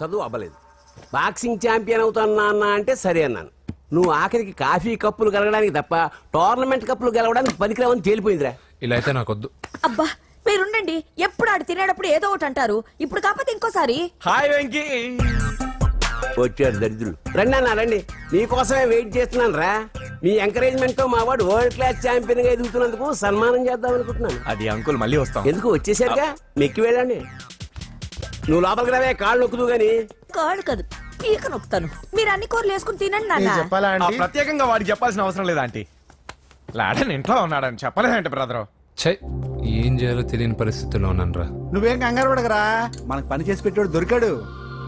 చదువు అవ్వలేదు, boxing champion అవుతున్నా అన్న అంటే సరే అన్నాను. నువ్వు ఆఖరికి కాఫీ కప్పులు గెలవడానికి తప్ప టోర్నమెంట్ కప్పులు గెలవడానికి పనికిరావని తేలిపోయిందిరా. ఇలా అయితే నాకొద్దు. అబ్బా మీరుండండి, ఎప్పుడు ఆడు తినేటప్పుడు ఏదో ఒకటి అంటారు. ఇప్పుడు కాకపోతే ఇంకోసారి. హాయ్ వెంకీ. వచ్చాడు దరిద్రులు. రండి అన్న రండి, నీకోసమే వెయిట్ చేస్తున్నాను రా. మీ ఎంకరేజ్మెంట్ తో మా వాడు వరల్డ్ క్లాస్ ఛాంపియన్ గా ఎదుగుతున్నందుకు సన్మానం చేద్దాం అనుకుంటున్నాను. అది అంకుల్ మళ్ళీ వస్తాం. ఎందుకు వచ్చేసరిగా మెక్కి వెళ్ళండి. నువ్వు లోపలికి రావే, కాళ్ళు నొక్కుదు గాని. కాళ్ళు కాదు, పీక నొక్కుతాను. మీరు అన్ని కూరలు వేసుకుని తినండి నాన్న. ప్రత్యేకంగా వాడికి చెప్పాల్సిన అవసరం లేదా ఆంటీ? లాడన్ ఇంట్లో ఉన్నాడని చెప్పలేదంటే బ్రదర్. ఛై, ఏం చేయాలో తెలియని పరిస్థితుల్లో ఉన్నానురా. నువ్వేం కంగారు పడకరా, మనకు పని చేసి పెట్టాడు దొరికాడు.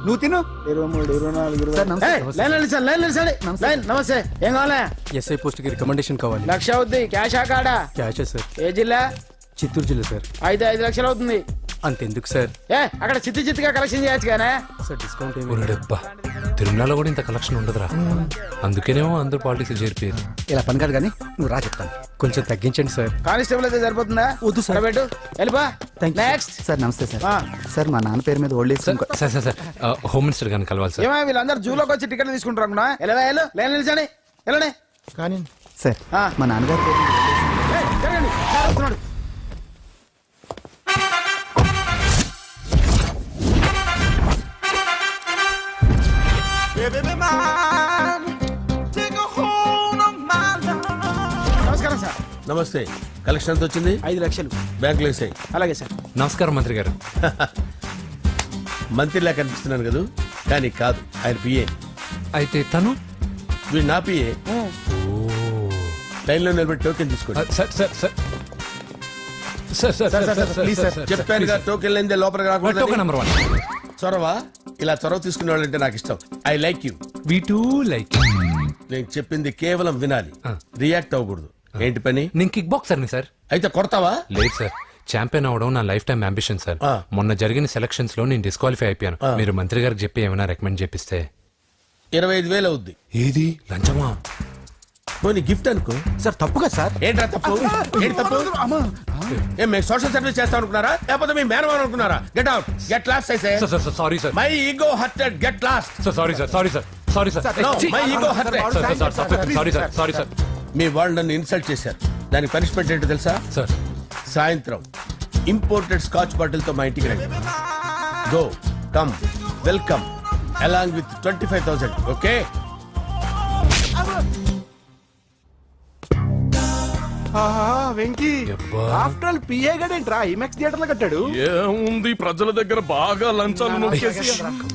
నువ్వు తిను. 23, 24, నమస్తే. ఏం కావాలా? ఎస్ఐ పోస్ట్ కి రికమెండేషన్ కావాలి. 1,00,000 అవుద్ది. క్యాష్ ఆ కాడా? Cash sir. ఏ జిల్లా? చిత్తూరు జిల్లా సార్. అయితే 5 లక్షలు అవుతుంది. అంతెందుకు సార్? అక్కడ చిత్తుగా కలెక్షన్ చేయొచ్చు కానీ సార్ డిస్కౌంట్ ఏమి? ఒరేడబ్బా, తిరుమలలో కూడా ఇంత కలెక్షన్ ఉండదురా. అందుకేనేమో అందరూ పాలిటిక్స్ చేరిపోయారు. ఇలా పని కాదు కానీ నువ్వు రా చెప్తాను. కొంచెం తగ్గించండి సార్. కానిస్టేబుల్ అయితే సరిపోతుందా? వద్దు సార్. పెట్టు వెళ్ళిపా. నెక్స్ట్. సార్ నమస్తే సార్. సార్ మా నాన్న పేరు మీద old age. Sir sir sir home minister గారిని కలవాలి సార్. ఏమో వీళ్ళందరూ జూలోకి వచ్చి టికెట్లు తీసుకుంటారు అనుకున్నా. లైన్ నిలిచండి. వెళ్ళండి. కానీ సార్ మా నాన్నగారి పేరు మీద జరగండి. సార్ వస్తున్నాడు. నమస్కారం సార్. నమస్తే. కలెక్షన్ ఎంత వచ్చింది? 5 లక్షలు. బ్యాంకులో వేసాయి. అలాగే సార్. నమస్కారం మంత్రి గారు. మంత్రిలా కనిపిస్తున్నాను కదా, కానీ కాదు, ఆయన పిఏ. అయితే తను వీడు నా పిఏ. లైన్లో నిలబడి టోకెన్ తీసుకోండి. సార్ సార్ సార్ చెప్పాను కదా, టోకెన్ లేనిదే లోపలికి రాకూడదు. Token number 1. చొరవ. ఇలా చొరవ తీసుకునే వాళ్ళంటే నాకు ఇష్టం. I like you. We two like. నేను చెప్పింది కేవలం వినాలి, రియాక్ట్ అవ్వకూడదు. ఏంటి పని? నేను కిక్ బాక్సర్ని సార్. అయితే కొడతావా? లేదు సార్, ఛాంపియన్ అవడం నా లైఫ్ టైం అంబిషన్ సార్. మొన్న జరిగిన సెలక్షన్స్ లో నేను డిస్క్వాలిఫై అయిపోయాను. మీరు మంత్రి గారికి చెప్పి ఏమైనా రికమెండ్ చేపిస్తే. 25,000 అవుద్ది. ఏది లంచమా? పోనీ గిఫ్ట్ అనుకో. సార్ తప్పుగా సార్. ఏంట్రా తప్పు? ఏంటి తప్పు? ఏం మేము సోషల్ సర్వీస్ చేస్తాం అనుకున్నారా, లేకపోతే మీ మేనమాన్ అనుకున్నారా? Get out, get lost. Sorry sir, my ego hurted, get lost. Sorry sir, sorry sir, sorry sir, my ego hurted. Sorry sir, sorry sir. మీ వాళ్ళు నన్ను ఇన్సల్ట్ చేశారు. దానికి పనిష్మెంట్ ఏంటో తెలుసా? సార్ సాయంత్రం ఇంపోర్టెడ్ స్కాచ్ బాటిల్ తో మా ఇంటికి రండి. Go come welcome along with 25,000. Okay? Venky after all PA గడేంట్రా ఇమెక్స్ థియేటర్ లో కట్టాడు. ఏముంది, ప్రజల దగ్గర బాగా లంచాలు నొక్కేసి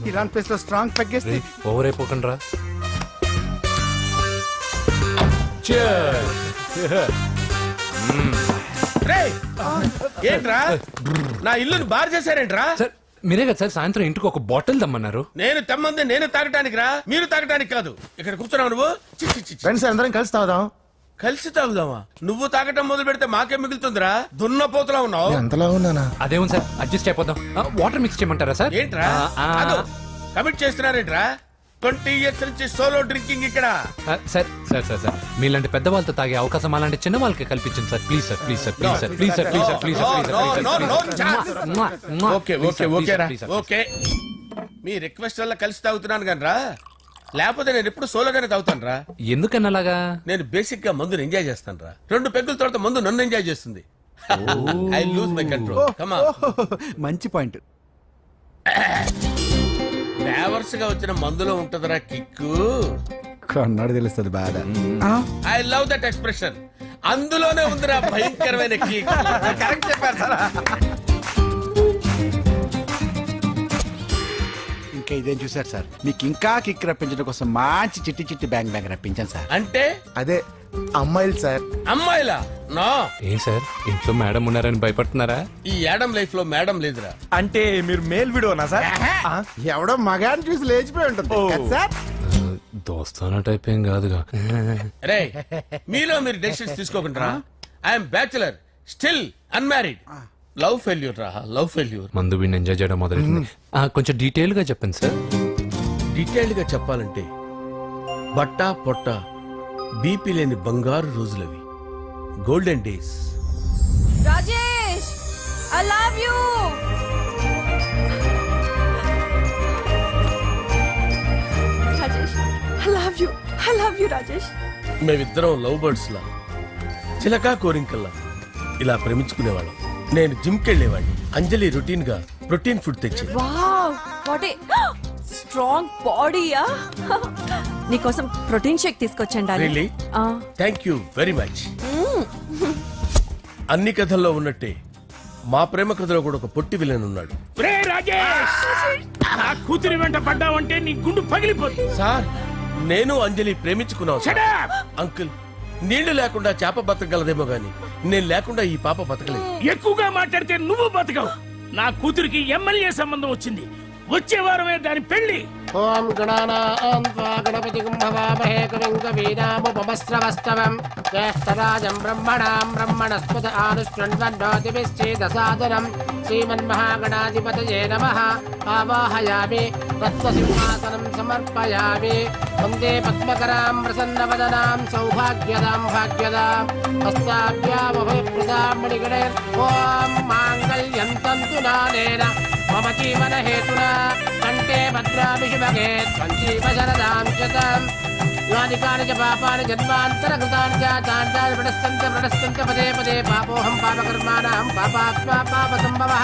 ఇలాంటి ప్లేస్ లో స్ట్రాంగ్ తగ్గేస్తే ఓవర్ అయిపోకండి రా. ఏంట్రా నా ఇల్లుని బార్ చేశారేంట్రా? సార్ మీరే కదా సార్ సాయంత్రం ఇంటికి ఒక బాటిల్ దమ్మన్నారు. నేను తెమ్మంది నేను తాగటానికి రా, మీరు తాగటానికి కాదు. ఇక్కడ కూర్చున్నావు నువ్వు. ఫ్రెండ్స్ అందరం కలిసి తాగుదాం. కలిసి తాగుదామా? నువ్వు తాగటం మొదలు పెడితే మాకే మిగులుతుందిరా. దున్నపోతులా ఉన్నావు. ఎంతలా ఉన్నానా? అదేమో సార్ అడ్జస్ట్ అయిపోదాం. వాటర్ మిక్స్ చేయమంటారా సార్? ఏంట్రా కమిట్ చేస్తున్నారేంట్రా? 20 years నుంచి సోలో డ్రింకింగ్ ఇక్కడ. సార్ సార్ సార్ సార్ మీలాంటి పెద్ద వాళ్ళతో తాగే అవకాశం అలాంటి చిన్న వాళ్ళకి కల్పించండి sir. Please sir, please sir, please sir, please sir, please sir, please sir. Okay okay okay రా, ఓకే. మీ రిక్వెస్ట్ వల్ల కలిసి తాగుతున్నాను కానీ రా, లేకపోతే నేను ఎప్పుడు సోలోగానే తాగుతాను రా. ఎందుకన్నా అలాగా? నేను బేసిక్ గా మందుని ఎంజాయ్ చేస్తాను రా. 2 పెగ్గుల తర్వాత మందు నన్ను ఎంజాయ్ చేస్తుంది. I lose my control. Come on. మంచి పాయింట్. ఫ్లేవర్స్ గా వచ్చిన మందులో ఉంటదిరా కిక్కు. కన్నాడు తెలుస్తుంది బాధ. I love that expression. అందులోనే ఉందిరా భయంకరమైన కిక్. కరెక్ట్ చెప్పారు సార్. ఇంకా ఇదేం చూసారు సార్, మీకు ఇంకా కిక్ రప్పించడం కోసం మంచి చిట్టి చిట్టి బ్యాంగ్ బ్యాంగ్ రప్పించాను సార్. అంటే అదే అమ్మాయిలు సార్. అమ్మాయిలా? నో. ఏం సార్ ఇంట్లో మేడం ఉన్నారని భయపడుతున్నారా? ఈ యాడమ్ లైఫ్ లో మేడం లేదురా. అంటే మీరు మేల్ వీడియోనా సార్? ఎవడో మగాన్ని చూసి లేచిపోయి ఉంటుంది కదా సార్. దోస్తానా టైప్ ఏం కాదుగా. రే మీలో మీరు డెసిషన్స్ తీసుకోకుండా. I'm bachelor, still unmarried. Love failure రా, లవ్ ఫెయిల్యూర్. మందు వీడిని ఎంజాయ్ చేయడం మొదలైంది. కొంచెం డీటెయిల్ గా చెప్పండి సార్. డీటెయిల్డ్ గా చెప్పాలంటే బట్టా పొట్ట బీపీ లేని బంగారు రోజులవి, golden days. Rajesh, I love you. Rajesh మేమిద్దరం లవ్ బర్డ్స్ లా చిలకా కోరింకల్లా ఇలా ప్రేమించుకునేవాళ్ళం. నేను జిమ్ కెళ్ళేవాడిని, అంజలి రొటీన్ గా ప్రోటీన్ ఫుడ్ తెచ్చేది. వావ్ వాట్ ఏ స్ట్రాంగ్ బాడీయా. నీకోసం ప్రోటీన్ షేక్ తీసుకొచ్చండి Really? Thank you very much. అన్ని కథల్లో ఉన్నట్టే మా ప్రేమ కథలో కూడా ఒక పొట్టి విలన్ ఉన్నాడు. కూతురి వెంట పడ్డావంటే నీ గుండు పగిలిపోతుంది. సార్ నేను అంజలి ప్రేమించుకున్నాను సార్. అంకుల్ నీళ్లు లేకుండా చేప బతకగలదేమో గాని నేను లేకుండా ఈ పాప బతకలేదు. ఎక్కువగా మాట్లాడితే నువ్వు బతకవు. నా కూతురికి ఎమ్మెల్యే సంబంధం వచ్చింది. వచ్చే వారమే దాని పెళ్లి. ఓం గణానాం త్వా గణపతిం భవామహే కవిం కవీనాముపమస్రవస్తవం జ్యేష్ఠరాజం బ్రహ్మణాం బ్రహ్మణస్పద ఆనుష్ణ్వన్నోతిభిశ్చేదసాదనం శ్రీమన్మహాగణాధిపతయే నమః. ఆవాహయామి తత్వసింహాసనం సమర్పయామి. వందే పద్మకరాం ప్రసన్నవదనాం సౌభాగ్యదాం భాగ్యదాం హస్తాభ్యామభయప్రదాం మణిగణైర్. ఓం మాంగళ్యం తంతు నానేన మమ జీవన హేతునా కంటే భద్రాభిషుభగే సంజీవ శరదాం శతం. యాని కాని చ పాపాని జన్మాంతరకృతాని చ తాని ప్రణశ్యంత పదే పదే పాపోహం పాపకర్మాణం పాపాత్మా పాపసంభవః.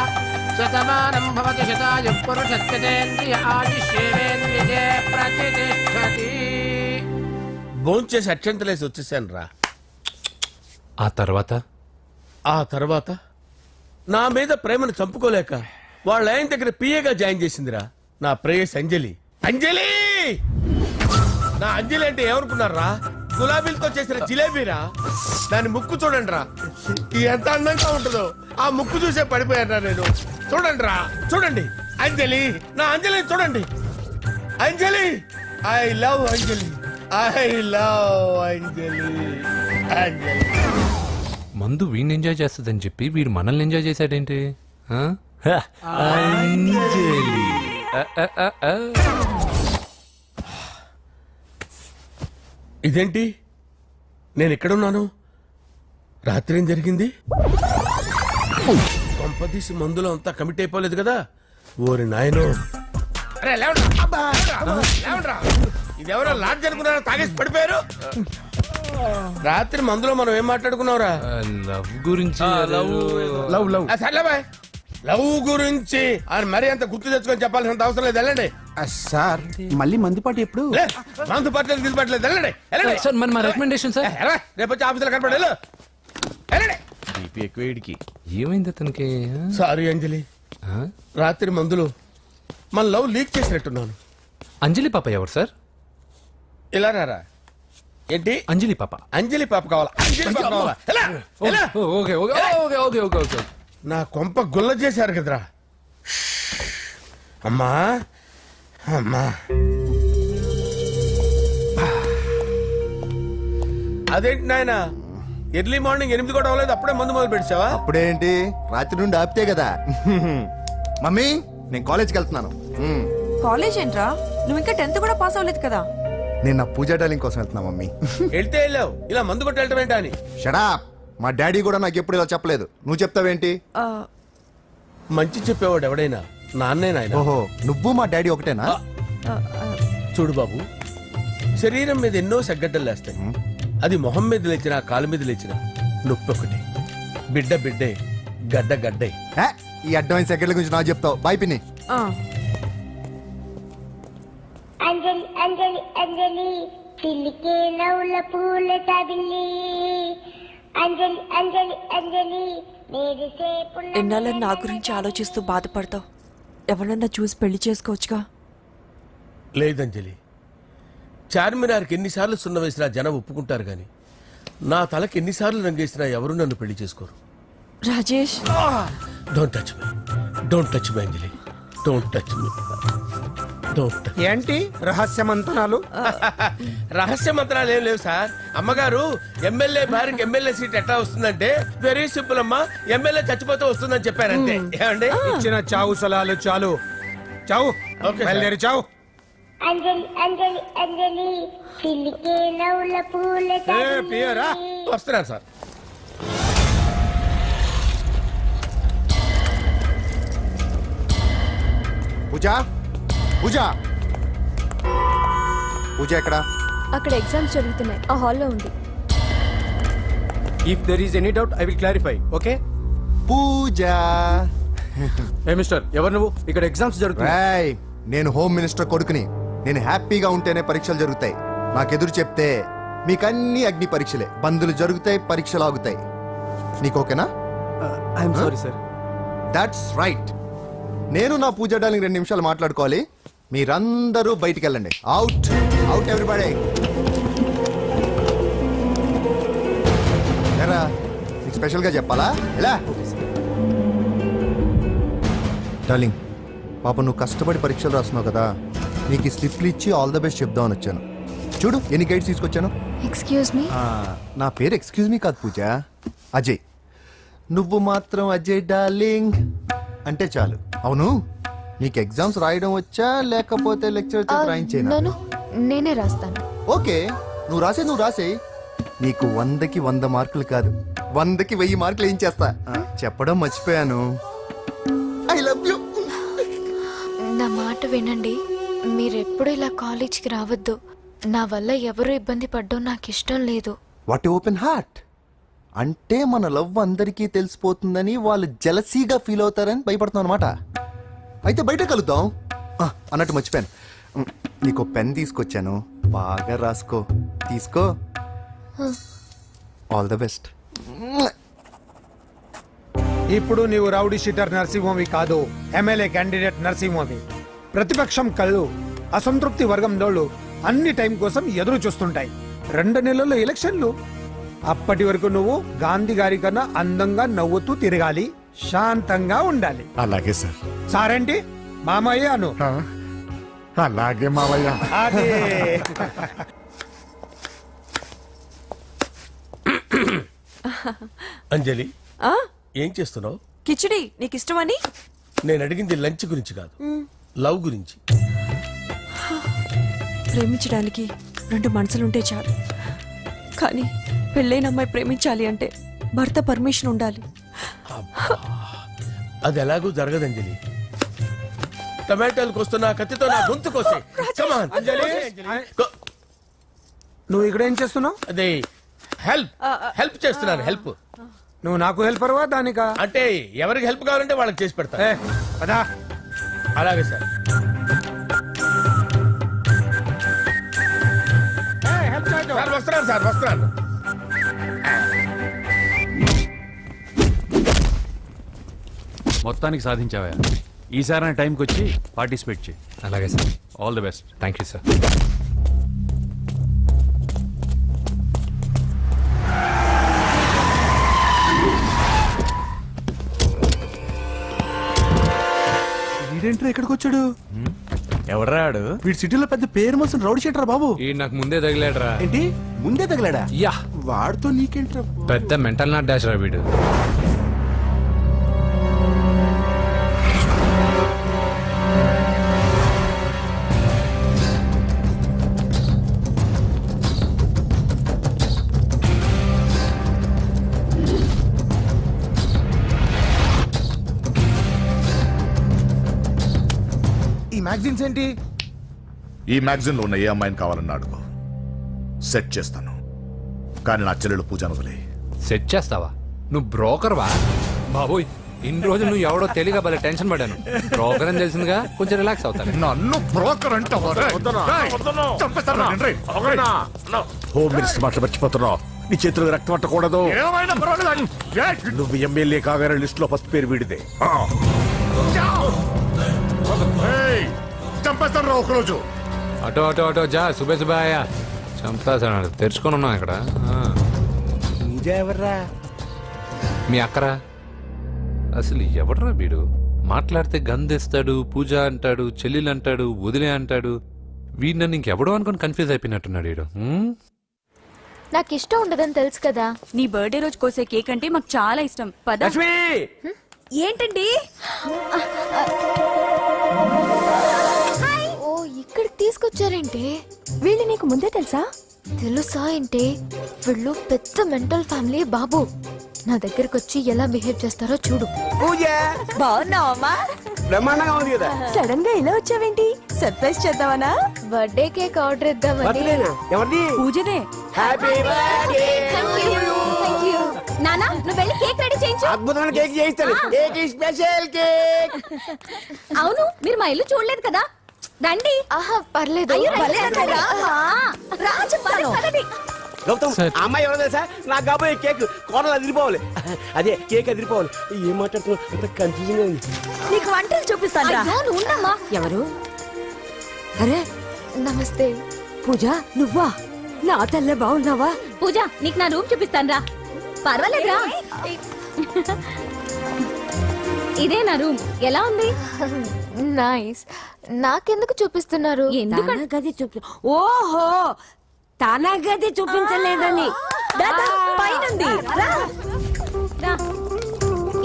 శతమానం భవతి శతాయుః పురుషస్యతేంద్రియ ఆయుష్యేవేంద్రియే ప్రతిష్టతి. భోంచేసి అక్షంతలేసి వచ్చేసాను రా. ఆ తర్వాత ఆ తర్వాత నా మీద ప్రేమను చంపుకోలేక వాళ్ళ ఆయన దగ్గర పిఏగా జాయిన్ చేసిందిరా నా ప్రేయస్ అంజలి. అంజలి నా అంజలి అంటే ఏమనుకున్నారా? గులాబీలతో చేసిన జిలేబీరా. దాని ముక్కు చూడండి రా, ఎంత అందంగా ఉంటుందో. ఆ ముక్కు చూసే పడిపోయారా నేను. చూడండి రా, చూడండి అంజలి, నా అంజలి చూడండి. Anjali I love Anjali, I love Anjali. Anjali మందు వీడిని ఎంజాయ్ చేస్తుందని చెప్పి వీడు మనల్ని ఎంజాయ్ చేశాడేంటి? ఆ? అంజలి. ఇదేంటి నేను ఎక్కడున్నాను? రాత్రి ఏం జరిగింది? కొంపదీసి మందులో అంతా కమిట్ అయిపోలేదు కదా? ఓరి నాయనో. అరే లేవండ్రా. అబ్బా, లేవండ్రా. ఇదెవరో లాడ్జ్ అనుకున్నారో తాగేసి పడిపోయారు. రాత్రి మందులో మనం ఏం మాట్లాడుకున్నావురా? లవ్ గురించి లవ్ లవ్ సర్లే బాయ్. లవ్ గురించి ఆయన మరీ అంత గుర్తు తెచ్చుకొని చెప్పాల్సినంత అవసరం లేదు. వెళ్ళండి. సార్ మళ్ళీ మందుపాటి ఎప్పుడు? లే, మందు పట్టలేదు గిల్పట్లేదు. వెళ్ళండి వెళ్ళండి. సార్ మరి మా రికమెండేషన్ సార్. రేపు వచ్చి ఆఫీసులో కనపడి వెళ్ళు. వెళ్ళండి. బీపీ ఎక్కువ వీడికి. ఏమైంది అతనికి? సారీ అంజలి, ఆ? రాత్రి మందులో మన లవ్ లీక్ చేసినట్టున్నాను. అంజలి పాప ఎవరు సార్? ఇలా రారా. ఏంటి అంజలి పాప. అంజలి పాప కావాలా? అంజలి పాప కావాలా? ఎలా? ఎలా? Okay okay okay okay okay okay. నా కొంప గుల్ల చేశారు కదరా. అమ్మా అమ్మా. అదేంటి నాయన, ఎర్లీ మార్నింగ్ 8 కూడా అవ్వలేదు, అప్పుడే మందు మొదలు పెట్టావా? అప్పుడేంటి, రాత్రి నుండి ఆపితే కదా. మమ్మీ నేను కాలేజ్కి వెళ్తున్నాను. కాలేజ్ ఏంట్రా? నువ్వు ఇంకా 10th కూడా పాస్ అవ్వలేదు కదా. నేను నా పూజా డాలింగ్ కోసం వెళ్తున్నా మమ్మీ. వెళ్తే వెళ్ళావు, ఇలా మందు కొట్టి వెళ్ళటం ఏంటా అని. షడా, మా డాడీ కూడా నాకు ఎప్పుడు ఇలా చెప్పలేదు. నువ్వు చెప్తావేంటి? మంచి చెప్పేవాడు ఎవడైనా నాన్నే నాయన. ఓహో, నువ్వు మా డాడీ ఒకటేనా? చూడు బాబు, శరీరం మీద ఎన్నో సగ్గడ్డలు లేస్తాయి. అది మొహం మీద లేచినా కాలు మీద లేచినా నొప్పి ఒకటి. బిడ్డ బిడ్డే, గడ్డ గడ్డే. హే, ఈ అడ్వాన్స్ సెకండ్ల గురించి నాకు చెప్తావు. బాయ్ పిన్ని. అంజలి అంజలి అంజలి పిల్లికే నవ్వుల పూల తబిల్లి. అంజలి అంజలి అంజలి ఎన్నాళ్ళని నా గురించి ఆలోచిస్తూ బాధపడతావు? ఎవరన్నా చూసి పెళ్లి చేసుకోవచ్చుగా. లేదంజలి, చార్మినార్కి ఎన్నిసార్లు సున్న వేసినా జనం ఒప్పుకుంటారు గాని నా తలకి ఎన్నిసార్లు రంగేసినా ఎవరు నన్ను పెళ్లి చేసుకోరు. Rajesh, don't touch me, don't touch me Anjali, don't touch me, don't touch. ఏంటి రహస్య మంతనాలు? రహస్య మంత్రాలు ఏం లేవు సార్. అమ్మగారు ఎమ్మెల్యే భార్యకి ఎమ్మెల్యే సీట్ ఎట్లా వస్తుందంటే వెరీ సింపుల్ అమ్మా, ఎమ్మెల్యే చచ్చిపోతే వస్తుందని చెప్పారంటే. ఏమండి, ఇచ్చిన చావు సలాలు చాలు. చావు. Okay sir. బయలుదేరి చావు. అంజలి అంజలి అంజలి పిల్లికే నవ్వుల పూల పియరా వస్తున్నాను సార్. పూజ పూజ పూజ ఎక్కడా? అక్కడ ఎగ్జామ్స్ జరుగుతున్నాయి, ఆ హాల్లో ఉంది. If there is any doubt I will clarify. Okay Pooja. ఏ మిస్టర్, ఎవరు నువ్వు? ఇక్కడ ఎగ్జామ్స్ జరుగుతున్నాయి. రాయ్, నేను హోమ్ మినిస్టర్ కొడుకుని. నేను హ్యాపీగా ఉంటేనే పరీక్షలు జరుగుతాయి. నాకెదురు చెప్తే మీకన్నీ అగ్ని పరీక్షలే. బందులు జరుగుతాయి, పరీక్షలు ఆగుతాయి. నీకు ఓకేనా? I'm sorry sir. That's right. నేను నా పూజ డార్లింగ్ 2 నిమిషాలు మాట్లాడుకోవాలి. మీరందరూ బయటికి వెళ్ళండి. Out out everybody. ఎరా, నీకు స్పెషల్గా చెప్పాలా? ఎలా డార్లింగ్, పాప నువ్వు కష్టపడి పరీక్షలు రాస్తున్నావు కదా, నీకు ఈ స్లిప్లు ఇచ్చి ఆల్ ద బెస్ట్ చెప్దామని వచ్చాను. చూడు ఎన్ని గైడ్స్ తీసుకొచ్చాను. Excuse me. నా పేరు ఎక్స్క్యూజ్ మీ కాదు పూజ, అజయ్. నువ్వు మాత్రం అజయ్ డార్లింగ్ అంటే చాలు. అవును, నీకు ఎగ్జామ్స్ రాయడం వచ్చా లేకపోతే లెక్చర్ రాయించేనా? నేనే రాస్తాను. ఓకే, నువ్వు రాసే. నీకు 100కి 100 మార్కులు కాదు, 100కి 1000 మార్కులు ఏం చేస్తా. చెప్పడం మర్చిపోయాను, ఐ లవ్ యూ. నా మాట వినండి, మీరెప్పుడు ఇలా కాలేజ్కి రావద్దు. నా వల్ల ఎవరు ఇబ్బంది పడ్డం నాకు ఇష్టం లేదు. What open heart. అంటే మన లవ్ అందరికీ తెలిసిపోతుందని వాళ్ళు జలసీగా ఫీల్ అవుతారని భయపడుతున్నాను అనమాట. అయితే బయట కలుద్దాం. అన్నట్టు మర్చిపోయాను, నీకు పెన్ తీసుకొచ్చాను, బాగా రాసుకో. తీసుకో. All the best. ఇప్పుడు నీవు రౌడీ షీటర్ నరసింహవి కాదు, ఎమ్మెల్యే క్యాండిడేట్ నరసింహవి. ప్రతిపక్షం కళ్ళు, అసంతృప్తి వర్గం నోళ్ళు అన్ని టైం కోసం ఎదురు చూస్తుంటాయి. 2 నెలల్లో ఎలక్షన్లు. అప్పటి వరకు నువ్వు గాంధీ గారి కన్నా అందంగా నవ్వుతూ తిరగాలి, శాంతంగా ఉండాలి. అలాగే సార్. సారేంటి మామయ్య అను. అలాగే మావయ్య. అదే. అంజలి, ఏం చేస్తున్నావు? కిచిడి నీకు ఇష్టమని. నేను అడిగింది లంచ్ గురించి కాదు, లవ్ గురించి. ప్రేమించడానికి 2 మనసులుంటే చాలు, కానీ పెళ్ళైన అమ్మాయి ప్రేమించాలి అంటే భర్త పర్మిషన్ ఉండాలి. అది ఎలాగూ జరగదు అంజలి. టమాటాలకు వస్తున్న కత్తితో నా గొంతు కోసే. Come on. అంజలి, నువ్వు ఇక్కడ ఏం చేస్తున్నావు? అదే హెల్ప్ చేస్తున్నాను. హెల్ప్ నువ్వు నాకు హెల్పర్వా దానికా? అంటే ఎవరికి హెల్ప్ కావాలంటే వాళ్ళకి చేసి పెడతా. పదా. అలాగే సార్. సార్ వస్తున్నాను. మొత్తానికి సాధించావా? ఈసారి టైంకి వచ్చి పార్టిసిపేట్ చేయి. అలాగే sir. All the best. Thank you sir. వీడేంట్రా ఇక్కడికి వచ్చాడు? ఎవడ్రాడు? వీడి సిటీలో పెద్ద పేరు మోసిన రౌడీ షీటర్ బాబు. ఈ నాకు ముందే తగిలాడరా. ఏంటి ముందే తగిలాడా? యా, వాడితో నీకేంట్రా? పెద్ద మెంటల్ నాట్ డాష్ రా వీడు. ఈ మ్యాగజైన్స్ ఏంటి? ఈ మ్యాగజైన్ లో ఉన్న ఏ అమ్మాయిని కావాలన్నా అడుగు, సెట్ చేస్తాను. కానీ నా చెల్లెలు పూజను వదిలే. సెట్ చేస్తావా? నువ్వు బ్రోకర్ వా? బాబోయ్, ఇన్ని రోజులు నువ్వు ఎవడో తెలియక భలే టెన్షన్ పడ్డాను. బ్రోకర్ అని తెలిసిందిగా కొంచెం రిలాక్స్ అవుతాను. నన్ను బ్రోకర్ అంటే హోమ్ మినిస్టర్ మాటలు మర్చిపోతున్నావు. నీ చేతులకు రక్తం పట్టకూడదు. నువ్వు ఎమ్మెల్యే కాగానే లిస్ట్ లో ఫస్ట్ పేరు వీడిదే. చంపేస్తాను రా ఒకరోజు. అటో అటో అటో జా, సుబే సుబే ఆయా. చంపేస్తాడు. తెరుచుకొని ఉన్నాం ఇక్కడ. పూజ ఎవర్రా? మీ అక్కరా? అసలు ఎవడరా వీడు? మాట్లాడితే గంధేస్తాడు, పూజ అంటాడు, చెల్లెలు అంటాడు, వదిలే అంటాడు. వీడు నన్ను ఇంకెవడో అనుకుని కన్ఫ్యూజ్ అయిపోయినట్టున్నాడు వీడు. నాకు ఇష్టం ఉండదని తెలుసు కదా. నీ బర్త్డే రోజు కోసే కేక్ అంటే మాకు చాలా ఇష్టం. పద. లక్ష్మి, ఏంటండి? ఓ, ఇక్కడికి తీసుకొచ్చారేంటి? వీళ్ళు నీకు ముందే తెలుసా? తెలుసా ఏంటి? వీళ్ళు పెద్ద మెంటల్ ఫ్యామిలీ బాబు. నా దగ్గరకు వచ్చి ఎలా బిహేవ్ చేస్తారో చూడు. బాగున్నావమ్మా? బ్రహ్మాండంగా ఉంది కదా. సడన్ గా ఇలా వచ్చావేంటి? సర్ప్రైజ్ చేద్దామనా? బర్త్డే కేక్ ఆర్డర్ ఇద్దామని. బర్త్డేనా? ఎవరిది? పూజదే. Happy birthday. నానా నువ్వు వెళ్ళి కేక్ రెడీ చేయించు. అద్భుతమైన కేక్ చేయిస్తాను. Cake special cake. అవును మీరు మా ఇల్లు చూడలేదు కదా, రండి. ఆహా పర్లేదు. గౌతమ్, ఆ అమ్మాయి ఎవరో తెలుసా? నాకు కాబోయే కేక్ కోడలు అదిరిపోవాలి. అదే కేక్ అదిరిపోవాలి. ఏం మాట్లాడుతున్నావు? అంత కన్ఫ్యూజన్ ఉంది. నీకు వంటలు చూపిస్తాను. ఎవరు? అరే నమస్తే పూజ, నువ్వా? నా తల్లే బాగున్నావా? పూజ, నీకు నా రూమ్ చూపిస్తాను రా. పర్వాలేదురా. ఇదే నా రూమ్. ఎలా ఉంది? నైస్. నాకెందుకు చూపిస్తున్నారు? ఎందుకంటే గది చూపి. ఓహో, తన గది చూపించలేదని. పైనుంది.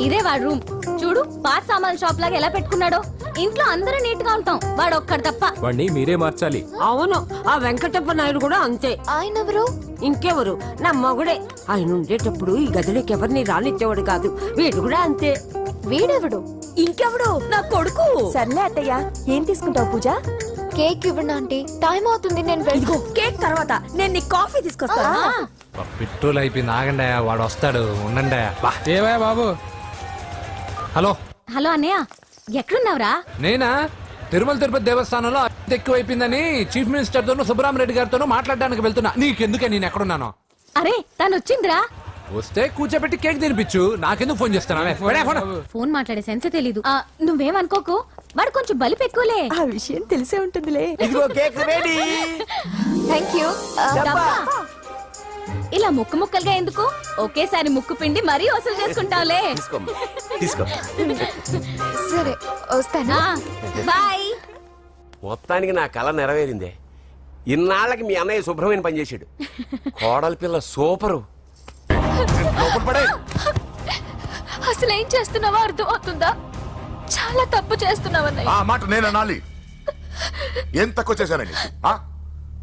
ఇదే వాడు రూమ్. చూడు పాత సామాన్ షాప్ లాగా ఎలా పెట్టుకున్నాడో. ఇంట్లో అందరూ నీట్ గా ఉంటాం, వాడు ఒక్కడు తప్ప. వాడిని మీరే మార్చాలి. అవును, ఆ వెంకటప్ప నాయుడు కూడా అంతే. ఆయన ఎవరు? ఇంకెవరు? నా మగుడే. ఆయన ఉండేటప్పుడు ఈ గదిలోకి ఎవరిని రానిచ్చేవాడు కాదు. వీడు కూడా అంతే. వీడెవడు? ఇంకెవడు? నా కొడుకు. సర్లే అత్తయ్య, ఏం తీసుకుంటావు పూజ? కేక్ ఇవ్వండి ఆంటీ, టైం అవుతుంది. నేను ఇదిగో కేక్ తర్వాత నేను నీకు కాఫీ తీసుకొస్తాను. పెట్రోల్ అయిపోయింది, ఆగండి, వాడు వస్తాడు, ఉండండి. ఏవా బాబు? హలో హలో అన్నయ్య, ఎక్కడున్నావురా? నేనా? తిరుమల తిరుపతి దేవస్థానంలో అత్యంత ఎక్కువైపోయిందని చీఫ్ మినిస్టర్ తోనూ సుబ్బరామరెడ్డి గారితోనూ మాట్లాడడానికి వెళ్తున్నా. నీకెందుకే నేను ఎక్కడున్నాను? అరే తను వచ్చిందిరా. వస్తే కూర్చోబెట్టి కేక్ తినిపించు, నాకెందుకు ఫోన్ చేస్తున్నా? ఫోన్ మాట్లాడే సెన్స్ తెలీదు. నువ్వేమనుకోకు, వాడు కొంచెం బలిపు ఎక్కువలే. ఆ విషయం తెలిసే ఉంటుందిలే. ఇదిగో కేక్ రెడీ. Thank you. ఇలా ముక్కు ముక్కలుగా ఎందుకు? ఒకేసారి ముక్కు పిండి మరీ వసూలు చేసుకుంటావులే. తీసుకో. సరే వస్తానా, బాయ్. మొత్తానికి నా కళ నెరవేరిందే. ఇన్నాళ్ళకి మీ అన్నయ్య శుభ్రమైన పని చేశాడు. కోడలి పిల్ల సూపరు. అసలు ఏం చేస్తున్నావో అర్థం అవుతుందా? చాలా తప్పు చేస్తున్నావన్నయ్య. ఆ మాట నేను అనాలి? ఏం తక్కువ చేశానండి?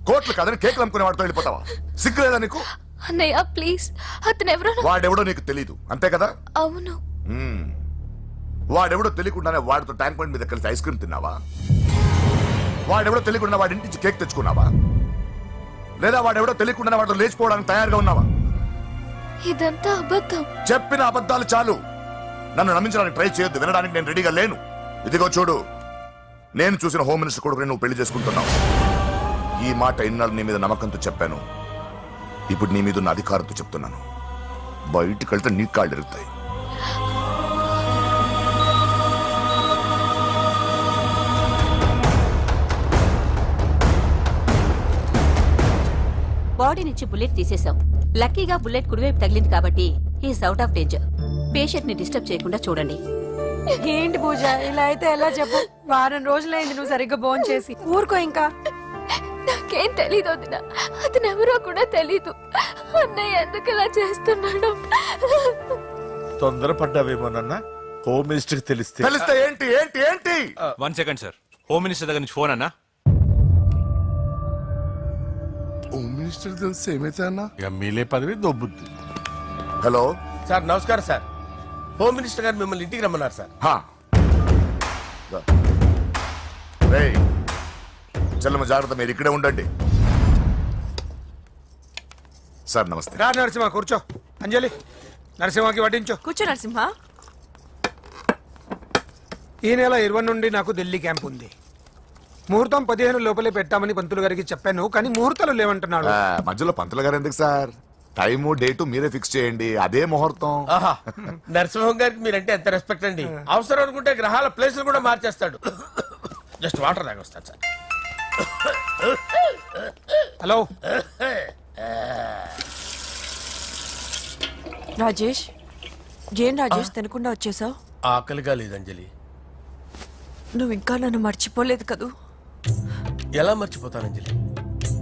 కోట్లు కాదని కేకులు అమ్ముకునే వాడితో వెళ్ళిపోతావా? సిగ్గులేదా నీకు? అన్నయ్య ప్లీజ్, అతను ఎవరో. వాడెవడో నీకు తెలీదు అంతే కదా? అవును. వాడెవడో తెలియకుండానే వాడితో ట్యాంక్ బండ్ మీద కలిసి ఐస్ క్రీమ్ తిన్నావా? వాడెవడో తెలియకుండా వాడి ఇంటి నుంచి కేక్ తెచ్చుకున్నావా? లేదా వాడెవడో తెలియకుండానే వాడితో లేచిపోవడానికి తయారుగా ఉన్నావా? ఇదంతా అబద్ధం. చెప్పిన అబద్ధాలు చాలు. నన్ను నమ్మించడానికి ట్రై చేయొద్దు. వినడానికి నేను రెడీగా లేను. ఇదిగో చూడు, నేను చూసిన హోమ్ మినిస్టర్ కొడుకుని నువ్వు పెళ్లి చేసుకుంటున్నావు. ఈ మాట ఇన్నాళ్ళు నీ మీద నమ్మకంతో చెప్పాను. ఇప్పుడు నీ మీద ఉన్న అధికారంతో చెప్తున్నాను. బయటికి వెళ్తే నీ కాళ్ళు ఎరుగుతాయి. బాడీ నుంచి బుల్లెట్ తీసేశాం. లక్కీగా బుల్లెట్ కుడివైపు తగిలింది కాబట్టి he's out of danger. Patient ని డిస్టర్బ్ చేయకుండా చూడండి. ఏంటి పూజ, ఇలా అయితే ఎలా చెప్పు? వారం రోజులైంది నువ్వు సరిగ్గా భోజనం చేసి. ఊరుకో ఇంకా. నాకేం తెలీదు వదిన, అతను ఎవరో కూడా తెలీదు. అన్నయ్య ఎందుకు ఇలా చేస్తున్నాడు? తొందరపడ్డావేమోనన్న. హోమ్ మినిస్టర్ తెలిస్తే ఏంటి ఏంటి ఏంటి? 1 సెకండ్ సార్, హోమ్ మినిస్టర్ దగ్గర నుంచి ఫోన్ అన్నా. హోమ్ మినిస్టర్ తెలిస్తే ఏమైతే అన్న? ఎమ్మెల్యే పదవి దొబ్బుద్ది. హలో సార్ నమస్కారం సార్. హోమ్ మినిస్టర్ గారు మిమ్మల్ని ఇంటికి రమ్మన్నారు సార్. చల్లమ్మ జాగ్రత్త, మీరు ఇక్కడే ఉండండి. సార్ నమస్తే. రా నరసింహ, కూర్చో. అంజలి, నరసింహకి వడ్డించు. కూర్చో నరసింహ. ఈ నెల 20 నుండి నాకు ఢిల్లీ క్యాంప్ ఉంది. ముహూర్తం 15 లోపలే పెట్టామని పంతులు గారికి చెప్పాను, కానీ ముహూర్తాలు లేవంటున్నాడు. మధ్యలో పంతులు గారు ఎందుకు సార్? టైము డేటు మీరే ఫిక్స్ చేయండి, అదే ముహూర్తం. ఆహా, నరసింహం గారికి మీరంటే ఎంత రెస్పెక్ట్ అండి. అవసరం అనుకుంటే గ్రహాల ప్లేసులు కూడా మార్చేస్తాడు. జస్ట్ వాటర్ తాగొస్తాడు సార్. హలో రాజేష్, ఏం రాజేష్ తినకుండా వచ్చేసావు? ఆకలిగా లేదు అంజలి. నువ్వు ఇంకా నన్ను మర్చిపోలేదు కదూ? ఎలా మర్చిపోతాను అంజలి?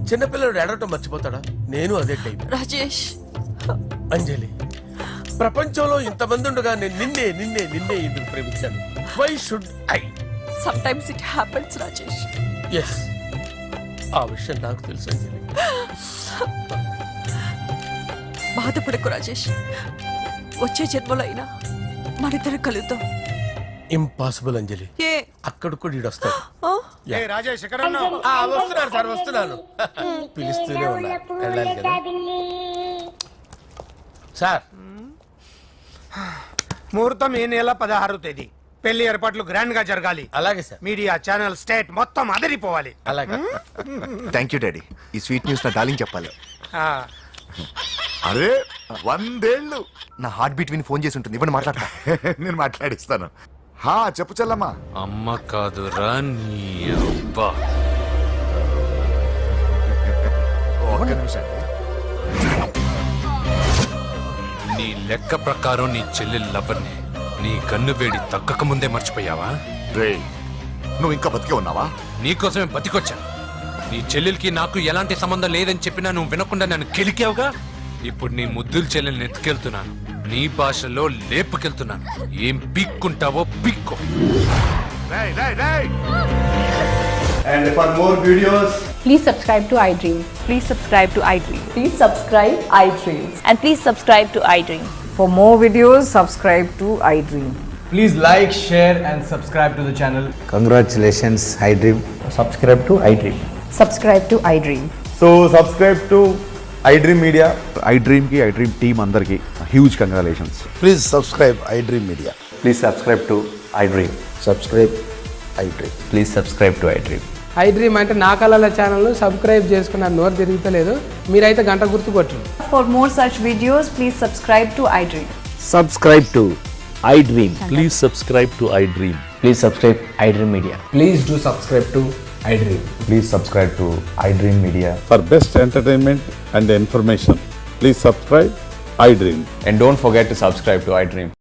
చిన్నపిల్లడు ఏడవటం మర్చిపోతాడా? నేను అదే టైప్. రాజేష్, అంజలి, ప్రపంచంలో ఇంతమంది ఉండగా నేను నిన్నే నిన్నే నిన్నే ఎందుకు ప్రేమించాను? Why should I? Sometimes it happens Rajesh. Yes, ఆ విషయం నాకు తెలుసు అంజలి. బాధపడకు రాజేష్, వచ్చే జన్మలో అయినా మనిద్దరు కలుద్దాం. ఇంపాసిబుల్ అంజలి అక్కడ కూడా ఈడు వస్తాడు ఏ రాజేష్ ఎక్కడ ఉన్నావు? వస్తున్నాను సార్ వస్తున్నాను పిలుస్తూనే ఉన్నారు వెళ్ళాలి కదా సార్. ముహూర్తం ఈ నెల 16వ తేదీ. పెళ్లి ఏర్పాట్లు గ్రాండ్ గా జరగాలి. అలాగే సార్. మీడియా ఛానల్ స్టేట్ మొత్తం అదిరిపోవాలి. అలాగే థ్యాంక్ యూ డాడీ. ఈ స్వీట్ న్యూస్ నా డార్లింగ్ చెప్పాలి. ఆ, అరే 100 ఏళ్ళు. నా హార్ట్ బీట్ విని ఫోన్ చేసి ఉంటుంది. ఇవ్వండి మాట్లాడతా. నేను మాట్లాడిస్తాను. హా చెప్పు చెల్లమ్మా. అమ్మ కాదురా నీ అబ్బా. ఒక్క నిమిషం. నీ లెక్క ప్రకారం నీ చెల్లెలు లవ్వర్ని నీ కన్ను వేడి తగ్గక ముందే మర్చిపోయావా? రే నువ్వు ఇంకా బతికే ఉన్నావా? నీకోసమే బతికొచ్చాను. నీ చెల్లెలకి నాకు ఎలాంటి సంబంధం లేదని చెప్పినా నువ్వు వినకుండా నన్ను కెలికావుగా. ఇప్పుడు నీ ముద్దుల చెల్లెల్ని ఎత్తుకెళ్తున్నాను. నీ భాషలో లేపుకెళ్తున్నాను. ఏం పీక్కుంటావో పీక్కో. రేయ్ రేయ్ రేయ్. And for more videos, Please subscribe to iDream. Please subscribe to iDream. Please subscribe iDream. And please subscribe to iDream. For more videos, subscribe to iDream. Please like, share and subscribe to the channel. Congratulations iDream. Subscribe to iDream. Subscribe to iDream. So subscribe to iDream Media. iDream కి iDream team అందరికి huge congratulations. Please subscribe iDream Media. please subscribe to iDream. Subscribe iDream. Please subscribe to iDream. iDream అంటే నా కళల channel subscribe చేసుకున్న నోరు తిరుగుతలేదు. మీరైతే గంట గుర్తు కొట్టండి. For more such videos, please subscribe to iDream. Subscribe to iDream. Please subscribe to iDream. Please subscribe iDream Media. Please do subscribe to iDream. Please subscribe to iDream Media. For best entertainment and information please subscribe iDream. And don't forget to subscribe to iDream.